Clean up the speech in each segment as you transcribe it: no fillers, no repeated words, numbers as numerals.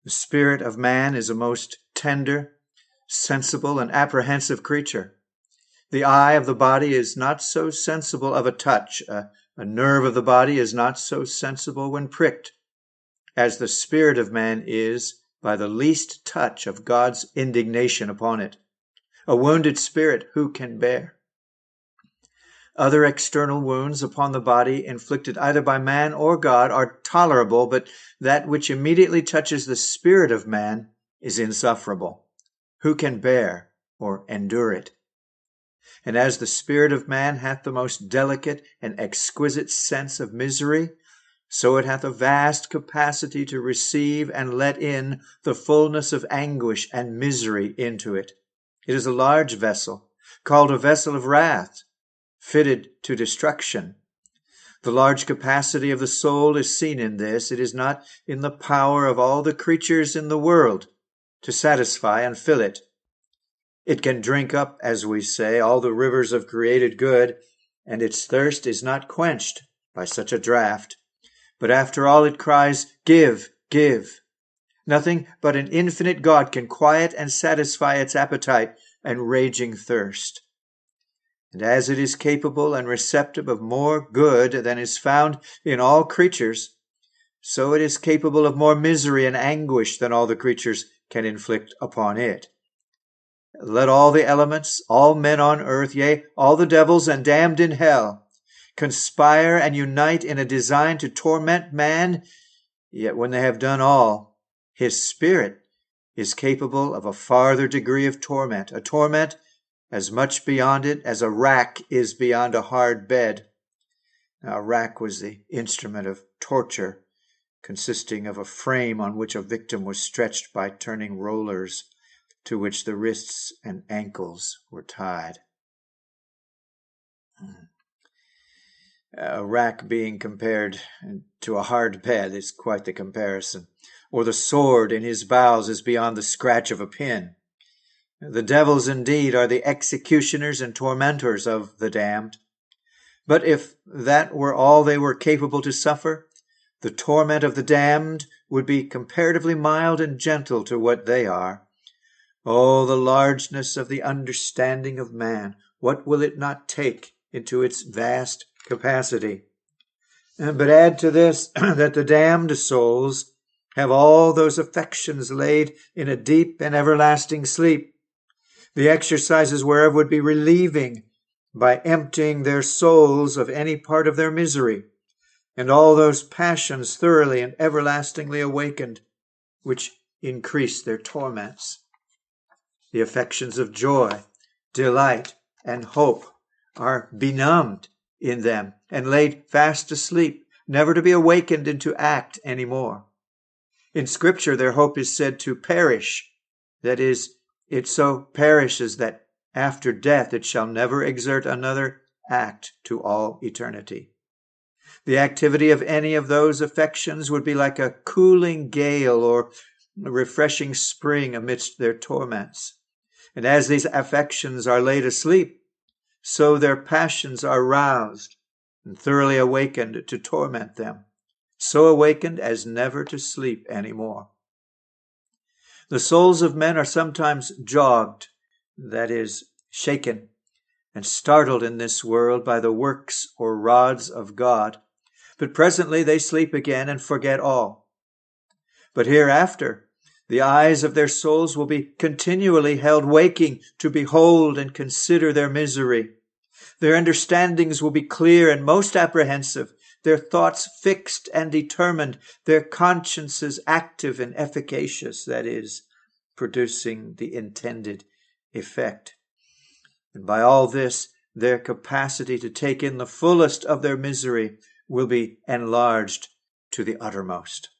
The spirit of man is a most tender, sensible, and apprehensive creature. The eye of the body is not so sensible of a touch, a nerve of the body is not so sensible when pricked, as the spirit of man is by the least touch of God's indignation upon it. A wounded spirit who can bear? Other external wounds upon the body inflicted either by man or God are tolerable, but that which immediately touches the spirit of man is insufferable. Who can bear or endure it? And as the spirit of man hath the most delicate and exquisite sense of misery, so it hath a vast capacity to receive and let in the fullness of anguish and misery into it. It is a large vessel, called a vessel of wrath, fitted to destruction. The large capacity of the soul is seen in this. It is not in the power of all the creatures in the world to satisfy and fill it. It can drink up, as we say, all the rivers of created good, and its thirst is not quenched by such a draught. But after all it cries, "Give, give." Nothing but an infinite God can quiet and satisfy its appetite and raging thirst. And as it is capable and receptive of more good than is found in all creatures, so it is capable of more misery and anguish than all the creatures can inflict upon it. Let all the elements, all men on earth, yea, all the devils and damned in hell, conspire and unite in a design to torment man, yet when they have done all, his spirit is capable of a farther degree of torment, a torment as much beyond it as a rack is beyond a hard bed. Now, a rack was the instrument of torture, consisting of a frame on which a victim was stretched by turning rollers, to which the wrists and ankles were tied. A rack being compared to a hard bed is quite the comparison. Or the sword in his bowels is beyond the scratch of a pin. The devils indeed are the executioners and tormentors of the damned. But if that were all they were capable to suffer, the torment of the damned would be comparatively mild and gentle to what they are. Oh, the largeness of the understanding of man! What will it not take into its vast capacity? But add to this that the damned souls have all those affections laid in a deep and everlasting sleep, the exercises whereof would be relieving by emptying their souls of any part of their misery, and all those passions thoroughly and everlastingly awakened, which increase their torments. The affections of joy, delight, and hope are benumbed in them and laid fast asleep, never to be awakened into act any more. In Scripture, their hope is said to perish. That is, it so perishes that after death it shall never exert another act to all eternity. The activity of any of those affections would be like a cooling gale or a refreshing spring amidst their torments. And as these affections are laid asleep, so their passions are roused and thoroughly awakened to torment them, so awakened as never to sleep any more. The souls of men are sometimes jogged, that is, shaken and startled in this world by the works or rods of God, but presently they sleep again and forget all. But hereafter, the eyes of their souls will be continually held waking to behold and consider their misery. Their understandings will be clear and most apprehensive, their thoughts fixed and determined, their consciences active and efficacious, that is, producing the intended effect. And by all this, their capacity to take in the fullest of their misery will be enlarged to the uttermost.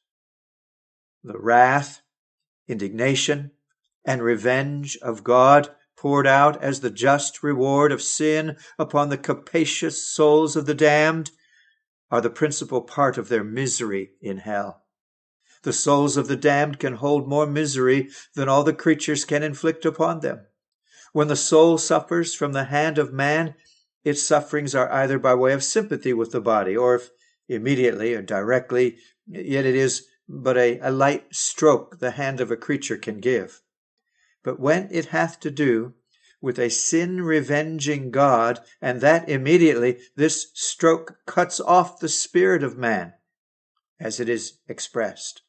The wrath, indignation, and revenge of God poured out as the just reward of sin upon the capacious souls of the damned are the principal part of their misery in hell. The souls of the damned can hold more misery than all the creatures can inflict upon them. When the soul suffers from the hand of man, its sufferings are either by way of sympathy with the body, or if immediately or directly, yet it is but a light stroke the hand of a creature can give. But when it hath to do with a sin-revenging God, and that immediately, this stroke cuts off the spirit of man, as it is expressed.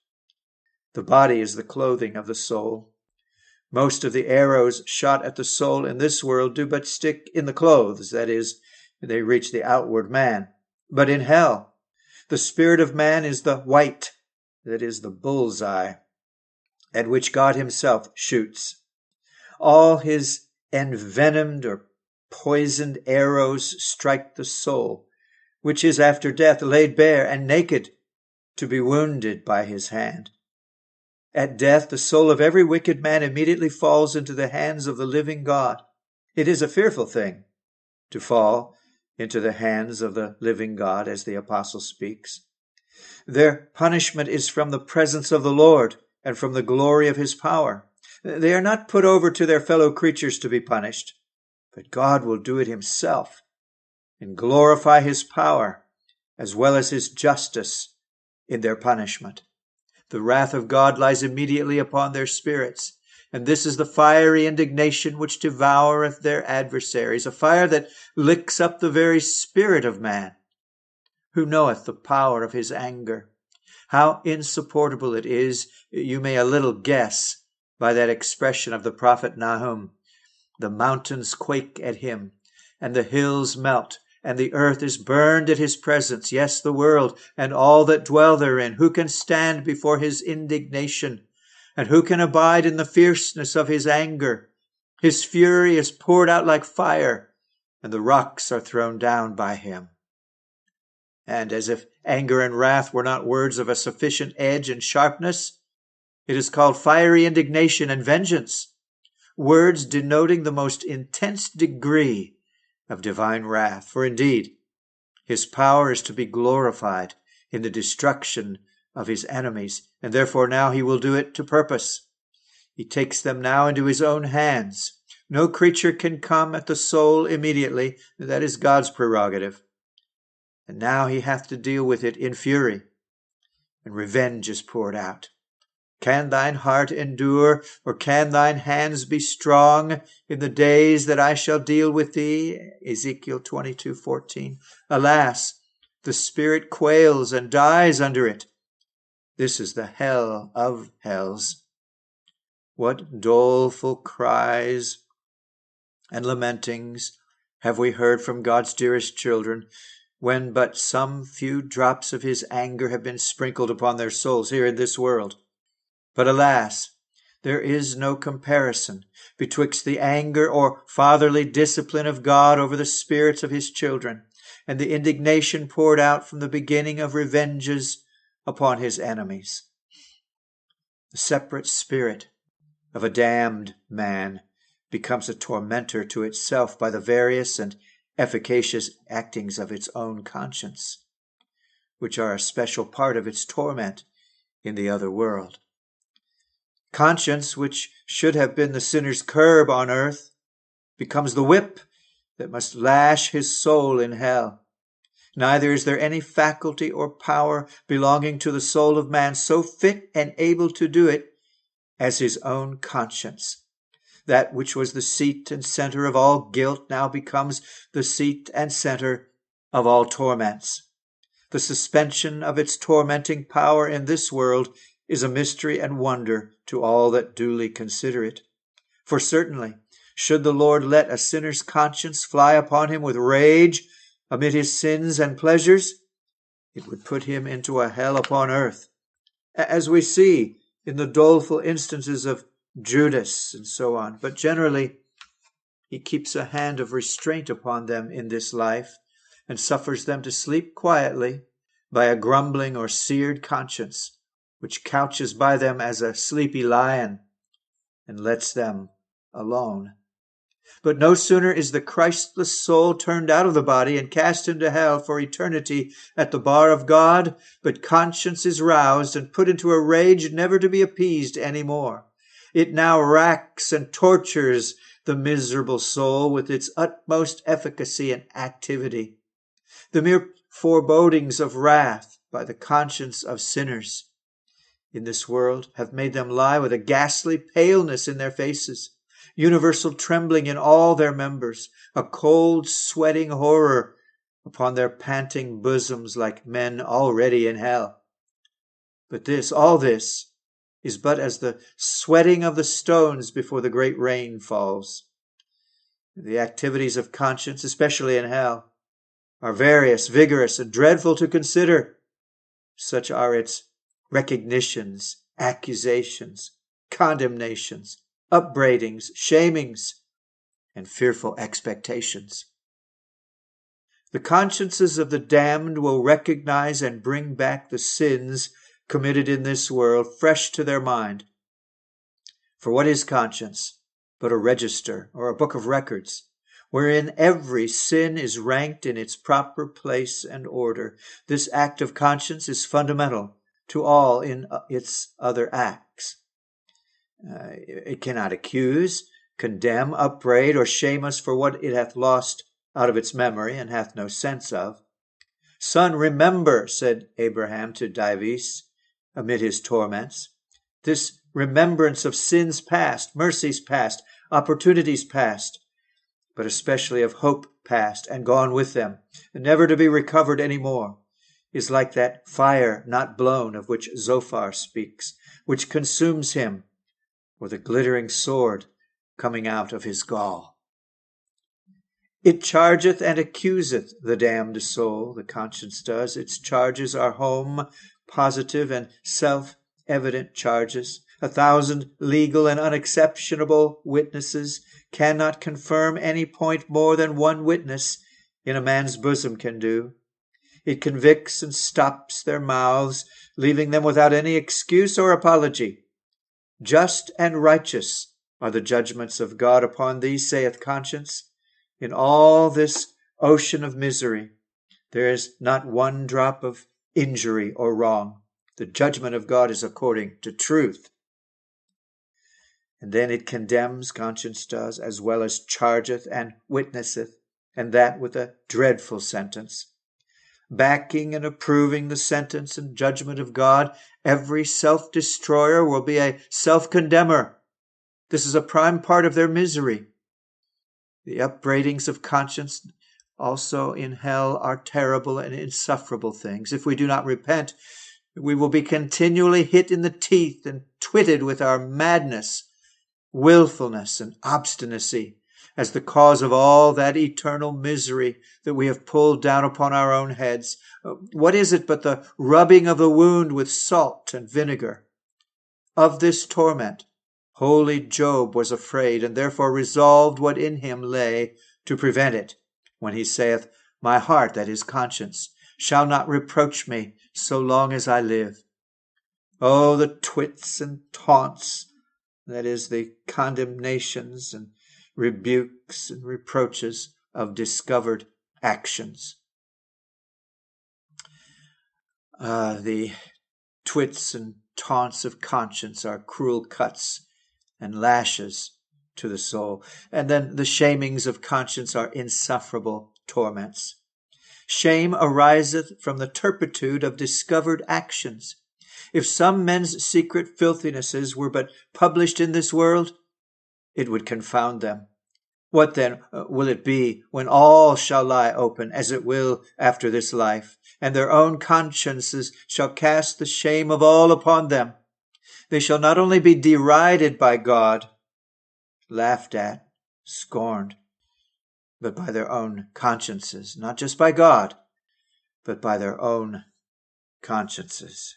The body is the clothing of the soul. Most of the arrows shot at the soul in this world do but stick in the clothes, that is, they reach the outward man. But in hell, the spirit of man is the white, that is, the bullseye, at which God himself shoots. All his envenomed or poisoned arrows strike the soul, which is after death laid bare and naked to be wounded by his hand. At death, the soul of every wicked man immediately falls into the hands of the living God. It is a fearful thing to fall into the hands of the living God, as the apostle speaks. Their punishment is from the presence of the Lord and from the glory of his power. They are not put over to their fellow creatures to be punished, but God will do it himself and glorify his power as well as his justice in their punishment. The wrath of God lies immediately upon their spirits, and this is the fiery indignation which devoureth their adversaries, a fire that licks up the very spirit of man. Who knoweth the power of his anger? How insupportable it is, you may a little guess by that expression of the prophet Nahum. The mountains quake at him, and the hills melt, and the earth is burned at his presence. Yes, the world and all that dwell therein. Who can stand before his indignation? And who can abide in the fierceness of his anger? His fury is poured out like fire, and the rocks are thrown down by him. And as if anger and wrath were not words of a sufficient edge and sharpness, it is called fiery indignation and vengeance, words denoting the most intense degree of divine wrath. For indeed, his power is to be glorified in the destruction of his enemies, and therefore now he will do it to purpose. He takes them now into his own hands. No creature can come at the soul immediately. That is God's prerogative. And now he hath to deal with it in fury, and revenge is poured out. Can thine heart endure, or can thine hands be strong in the days that I shall deal with thee? Ezekiel 22:14. Alas, the spirit quails and dies under it. This is the hell of hells. What doleful cries and lamentings have we heard from God's dearest children, when but some few drops of his anger have been sprinkled upon their souls here in this world. But alas, there is no comparison betwixt the anger or fatherly discipline of God over the spirits of his children and the indignation poured out from the beginning of revenges upon his enemies. The separate spirit of a damned man becomes a tormentor to itself by the various and efficacious actings of its own conscience, which are a special part of its torment in the other world. Conscience, which should have been the sinner's curb on earth, becomes the whip that must lash his soul in hell. Neither is there any faculty or power belonging to the soul of man so fit and able to do it as his own conscience. That which was the seat and center of all guilt now becomes the seat and center of all torments. The suspension of its tormenting power in this world is a mystery and wonder to all that duly consider it. For certainly, should the Lord let a sinner's conscience fly upon him with rage amid his sins and pleasures, it would put him into a hell upon earth, as we see in the doleful instances of Judas and so on. But generally, he keeps a hand of restraint upon them in this life and suffers them to sleep quietly by a grumbling or seared conscience, which couches by them as a sleepy lion and lets them alone. But no sooner is the Christless soul turned out of the body and cast into hell for eternity at the bar of God, but conscience is roused and put into a rage never to be appeased any more. It now racks and tortures the miserable soul with its utmost efficacy and activity. The mere forebodings of wrath by the conscience of sinners in this world have made them lie with a ghastly paleness in their faces, universal trembling in all their members, a cold sweating horror upon their panting bosoms, like men already in hell. But all this, is but as the sweating of the stones before the great rain falls. The activities of conscience, especially in hell, are various, vigorous, and dreadful to consider. Such are its recognitions, accusations, condemnations, upbraidings, shamings, and fearful expectations. The consciences of the damned will recognize and bring back the sins committed in this world fresh to their mind. For what is conscience but a register or a book of records, wherein every sin is ranked in its proper place and order? This act of conscience is fundamental to all in its other acts. It cannot accuse, condemn, upbraid, or shame us for what it hath lost out of its memory and hath no sense of. Son, remember, said Abraham to Dives amid his torments, this remembrance of sins past, mercies past, opportunities past, but especially of hope past and gone with them, and never to be recovered any more, is like that fire not blown of which Zophar speaks, which consumes him, or the glittering sword coming out of his gall. It chargeth and accuseth the damned soul, the conscience does. Its charges are home, positive and self-evident charges. 1,000 legal and unexceptionable witnesses cannot confirm any point more than one witness in a man's bosom can do. It convicts and stops their mouths, leaving them without any excuse or apology. Just and righteous are the judgments of God upon thee, saith conscience. In all this ocean of misery, there is not one drop of injury or wrong. The judgment of God is according to truth. And then it condemns, conscience does, as well as chargeth and witnesseth, and that with a dreadful sentence. Backing and approving the sentence and judgment of God, every self-destroyer will be a self-condemner. This is a prime part of their misery. The upbraidings of conscience also in hell are terrible and insufferable things. If we do not repent, we will be continually hit in the teeth and twitted with our madness, willfulness, and obstinacy as the cause of all that eternal misery that we have pulled down upon our own heads. What is it but the rubbing of the wound with salt and vinegar? Of this torment holy Job was afraid, and therefore resolved what in him lay to prevent it, when he saith, My heart, that is conscience, shall not reproach me so long as I live. Oh, the twits and taunts, that is, the condemnations and rebukes and reproaches of discovered actions. The twits and taunts of conscience are cruel cuts and lashes to the soul. And then the shamings of conscience are insufferable torments. Shame ariseth from the turpitude of discovered actions. If some men's secret filthinesses were but published in this world, it would confound them. What then will it be when all shall lie open, as it will after this life, and their own consciences shall cast the shame of all upon them? They shall not only be derided by God, laughed at, scorned, but by their own consciences, not just by God, but by their own consciences.